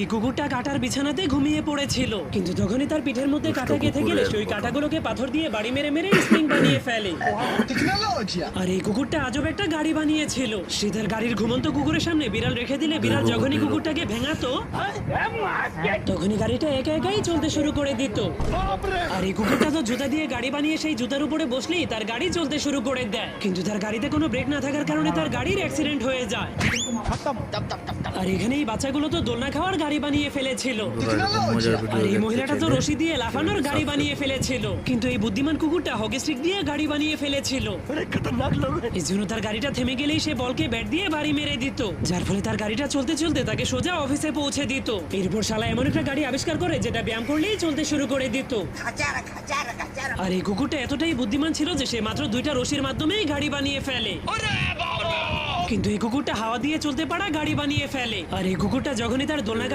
এই কুকুরটা কাটার বিছানাতে ঘুমিয়ে পড়েছিল, কিন্তু যখনই তার পিঠের মধ্যে কাঁটা গেঁথে গেলে সে ওই কাঁটাগুলোকে পাথর দিয়ে বাড়ি মেরে মেরে স্প্রিং বানিয়ে ফেলে। আর এই কুকুরটা আজব একটা গাড়ি বানিয়েছিল। সে তার গাড়ির ঘুমন্ত কুকুরের সামনে বিড়াল রেখে দিলে বিড়াল যখনই কুকুরটাকে ভেঙাতো তখনই গাড়িটা একা একাই চলতে শুরু করে দিত। আর এই কুকুরটা তো জুতা দিয়ে গাড়ি বানিয়ে সেই জুতার উপরে বসলেই তার গাড়ি চলতে শুরু করে দেয়, কিন্তু তার গাড়িতে কোনো ব্রেক না থাকার কারণে তার গাড়ির অ্যাক্সিডেন্ট হয়ে যায়। আর এখানে এই বাচ্চাগুলো তো দোলনা খাওয়ার গাড়ি বানিয়ে ফেলেছিল, আর এই মহিলাটা তো রশি দিয়ে লাফানোর গাড়ি বানিয়ে ফেলেছিল, কিন্তু এই বুদ্ধিমান কুকুরটা হকি স্টিক দিয়ে গাড়ি বানিয়ে ফেলেছিল। এই জন্য তার গাড়িটা থেমে গেলেই সে বলকে ব্যাট দিয়ে বাড়ি মেরে দিত, যার ফলে তার গাড়িটা চলতে চলতে তাকে সোজা অফিসে পৌঁছে দিত। এরপর শালা এমন একটা গাড়ি আবিষ্কার করে যেটা ব্যায়াম করলেই চলতে শুরু করে দিত। আর এই কুকুরটা এতটাই বুদ্ধিমান ছিল যে সে মাত্র 2টা রশির মাধ্যমেই গাড়ি বানিয়ে ফেলে। কিন্তু এই কুকুরটা হাওয়া দিয়ে চলতে পারা গাড়ি বানিয়ে ফেলে। আর এই কুকুরটা যখনই তার দোলনা গাড়ি